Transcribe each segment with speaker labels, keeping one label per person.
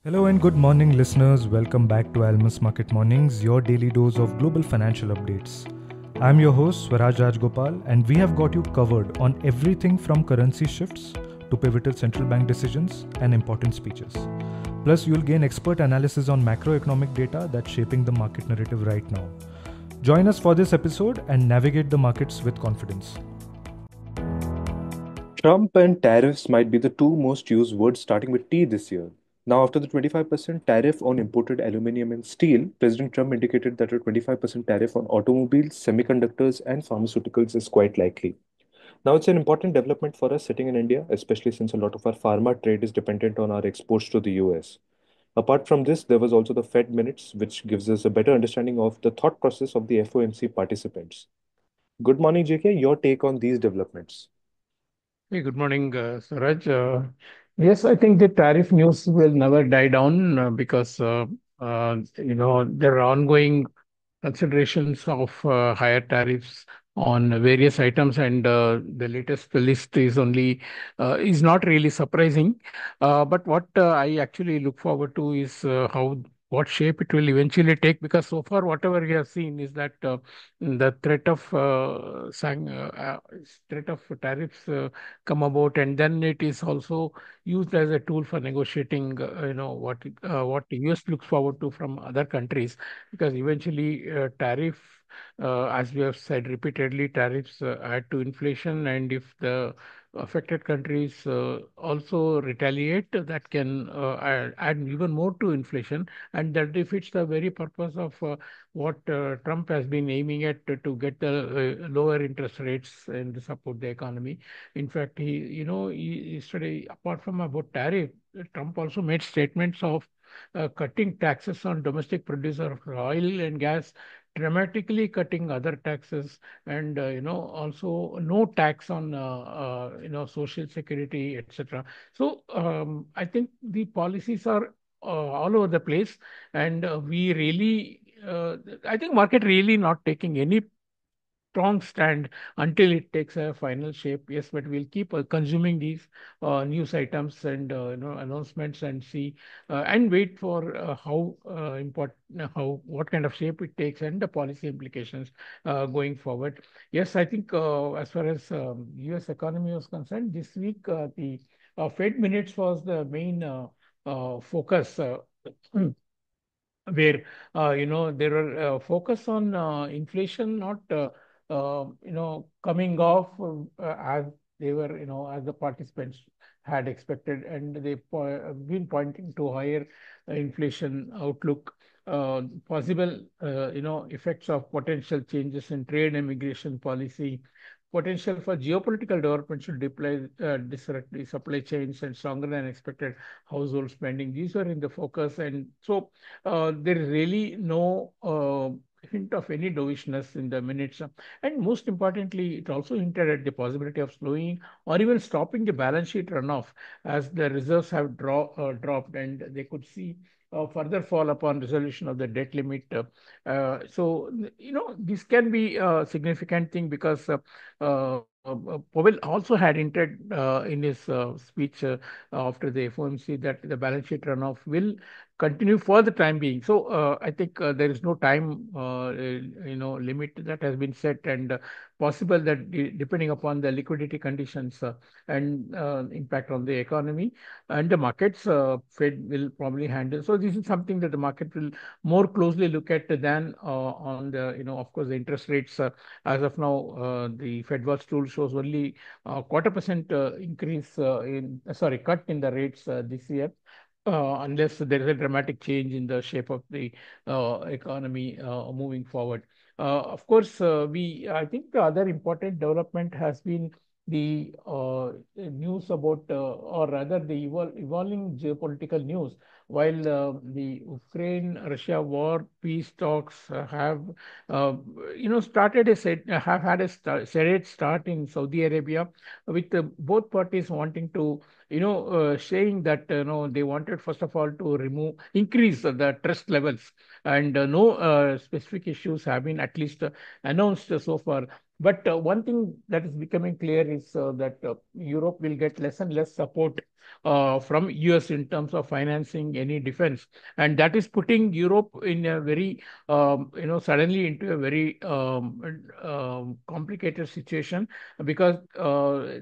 Speaker 1: Hello and good morning, listeners. Welcome back to Almus Market Mornings, your daily dose of global financial updates. I'm your host, Swaraj Rajagopal, and we have got you covered on everything from currency shifts to pivotal central bank decisions and important speeches. Plus, you'll gain expert analysis on macroeconomic data that's shaping the market narrative right now. Join us for this episode and navigate the markets with confidence.
Speaker 2: Trump and tariffs might be the two most used words starting with T this year. Now, after the 25% tariff on imported aluminum and steel, President Trump indicated that a 25% tariff on automobiles, semiconductors, and pharmaceuticals is quite likely. Now, it's an important development for us sitting in India, especially since a lot of our pharma trade is dependent on our exports to the US. Apart from this, there was also the Fed minutes, which gives us a better understanding of the thought process of the FOMC participants. Good morning, JK. Your take on these developments?
Speaker 3: Hey, good morning, Suraj. Yes, I think the tariff news will never die down because there are ongoing considerations of higher tariffs on various items, and the latest list is not really surprising. But what I actually look forward to is how what shape it will eventually take, because so far whatever we have seen is that the threat of tariffs come about, and then it is also used as a tool for negotiating. What the US looks forward to from other countries, because eventually as we have said repeatedly, tariffs add to inflation, and if the affected countries also retaliate, that can add even more to inflation, and that defeats the very purpose of what Trump has been aiming at, to get the lower interest rates and to support the economy. In fact, yesterday, apart from about tariff, Trump also made statements of cutting taxes on domestic producer of oil and gas, dramatically cutting other taxes, and also no tax on social security, etc. So I think the policies are all over the place, and we really I think market really not taking any strong stand until it takes a final shape. Yes, but we'll keep consuming these news items and announcements, and see and wait for how important how what kind of shape it takes and the policy implications going forward. Yes, I think as far as US economy was concerned, this week the Fed minutes was the main focus. Where there were focus on inflation not coming off as they were, as the participants had expected, and been pointing to higher inflation outlook, possible effects of potential changes in trade and immigration policy, potential for geopolitical development should disrupt the supply chains, and stronger than expected household spending. These were in the focus, and so there is really no hint of any dovishness in the minutes. And most importantly, it also hinted at the possibility of slowing or even stopping the balance sheet runoff, as the reserves have dropped, and they could see further fall upon resolution of the debt limit. This can be a significant thing, because Powell also had hinted in his speech after the FOMC that the balance sheet runoff will continue for the time being. So I think there is no time limit that has been set, and possible that depending upon the liquidity conditions and impact on the economy and the markets, Fed will probably handle. So this is something that the market will more closely look at than on the, of course, the interest rates. As of now, the Fed watch tool shows only quarter percent increase cut in the rates this year, unless there is a dramatic change in the shape of the economy moving forward. Of course, I think the other important development has been the news about, or rather, the evolving geopolitical news. While the Ukraine-Russia war peace talks have had a sedate start in Saudi Arabia, with both parties wanting to, saying that they wanted first of all to increase the trust levels, and no specific issues have been at least announced so far. But one thing that is becoming clear is that Europe will get less and less support from US in terms of financing any defense, and that is putting Europe in a very suddenly into a very complicated situation, because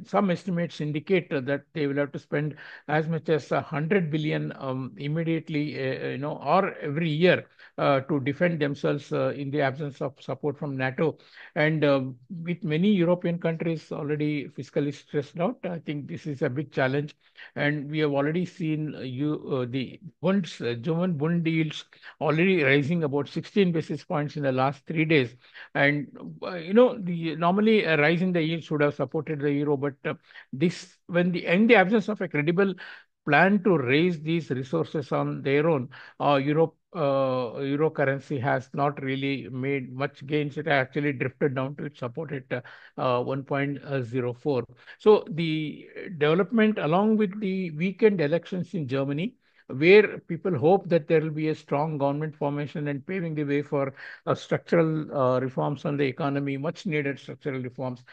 Speaker 3: some estimates indicate that they will have to spend as much as 100 billion immediately, or every year, to defend themselves in the absence of support from NATO. And with many European countries already fiscally stressed out, I think this is a big challenge. And we have already seen the bonds, German bond yields already rising about 16 basis points in the last 3 days. And the normally a rise in the yield should have supported the euro, but this when the in the absence of a credible plan to raise these resources on their own, euro currency has not really made much gains. It actually drifted down to its support at 1.04. So the development, along with the weekend elections in Germany, where people hope that there will be a strong government formation and paving the way for structural reforms on the economy, much needed structural reforms,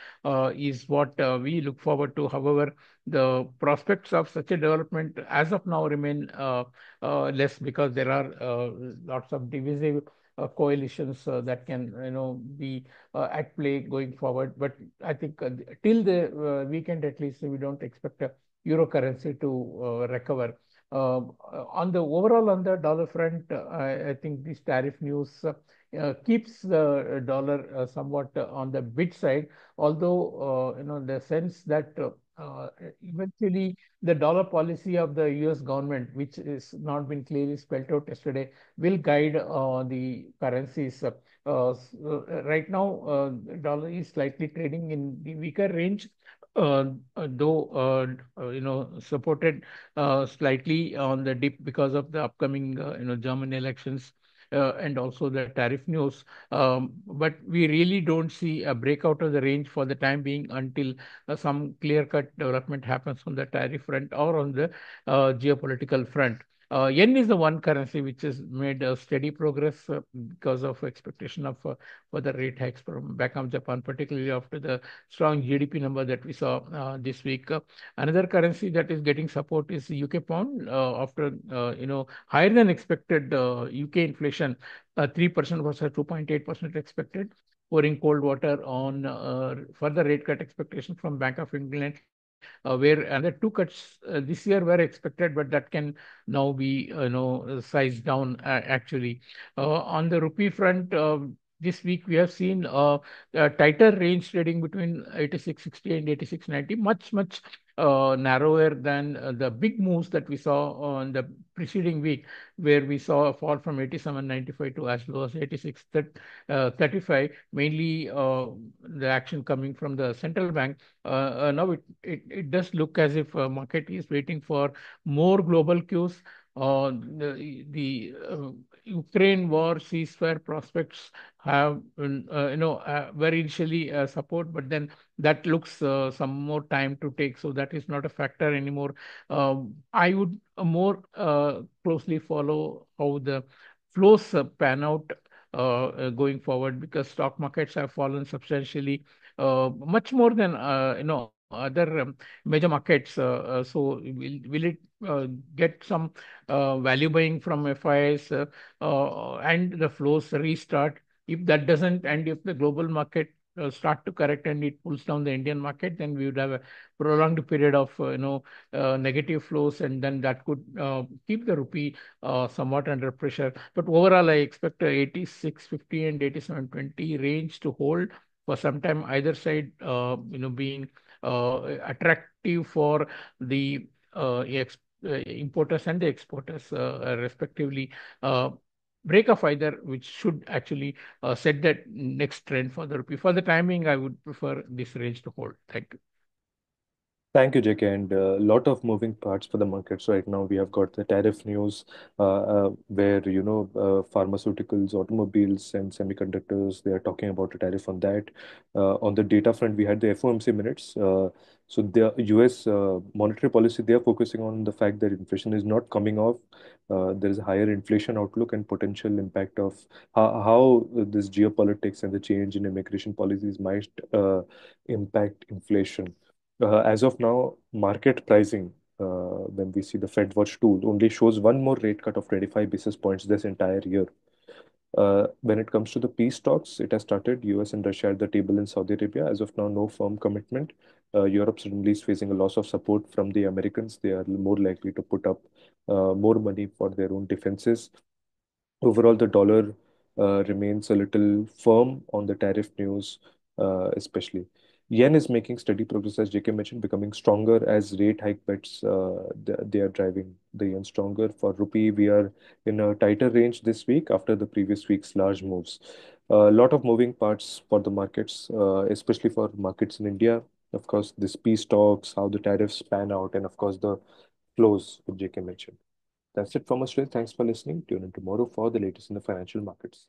Speaker 3: is what we look forward to. However, the prospects of such a development as of now remain less, because there are lots of divisive coalitions that can be at play going forward. But I think till the weekend at least, we don't expect a euro currency to recover. On the overall, on the dollar front, I think this tariff news keeps the dollar somewhat on the bid side, although the sense that eventually the dollar policy of the US government, which is not been clearly spelled out yesterday, will guide the currencies. Right now, dollar is slightly trading in the weaker range, though supported slightly on the dip because of the upcoming German elections. And also the tariff news. But we really don't see a breakout of the range for the time being until some clear-cut development happens on the tariff front or on the geopolitical front. Yen is the one currency which has made steady progress because of expectation of further rate hikes from Bank of Japan, particularly after the strong GDP number that we saw this week. Another currency that is getting support is the UK pound, after higher than expected UK inflation, 3% versus 2.8% expected, pouring cold water on further rate cut expectation from Bank of England, where another two cuts this year were expected, but that can now be sized down actually. On the rupee front, this week we have seen a tighter range trading between 86.60 and 86.90, much narrower than the big moves that we saw on the preceding week, where we saw a fall from 87.95 to as low as 86.35, mainly the action coming from the central bank. Now it does look as if market is waiting for more global cues. The Ukraine war ceasefire prospects have were initially support, but then that looks some more time to take, so that is not a factor anymore. I would more closely follow how the flows pan out going forward, because stock markets have fallen substantially, much more than other major markets. So will it get some value buying from FIs, and the flows restart? If that doesn't, and if the global market start to correct and it pulls down the Indian market, then we would have a prolonged period of negative flows, and then that could keep the rupee somewhat under pressure. But overall, I expect a 86.50 and 87.20 range to hold for some time, either side being attractive for the importers and the exporters respectively. Break of either, which should actually set that next trend for the rupee. For the timing, I would prefer this range to hold. Thank you.
Speaker 2: Thank you, JK. And a lot of moving parts for the markets right now. We have got the tariff news, where pharmaceuticals, automobiles, and semiconductors, they are talking about a tariff on that. On the data front, we had the FOMC minutes. So the U.S. Monetary policy, they are focusing on the fact that inflation is not coming off. There is a higher inflation outlook and potential impact of how this geopolitics and the change in immigration policies might impact inflation. As of now, market pricing when we see the Fed Watch tool, only shows one more rate cut of 25 basis points this entire year. When it comes to the peace talks, it has started. US and Russia at the table in Saudi Arabia. As of now, no firm commitment. Europe suddenly is facing a loss of support from the Americans. They are more likely to put up more money for their own defenses. Overall, the dollar remains a little firm on the tariff news, especially. Yen is making steady progress, as JK mentioned, becoming stronger as rate hike bets they are driving the yen stronger. For rupee, we are in a tighter range this week after the previous week's large moves. A lot of moving parts for the markets, especially for markets in India. Of course, this peace talks, how the tariffs pan out, and of course the flows, which JK mentioned. That's it from us today. Thanks for listening. Tune in tomorrow for the latest in the financial markets.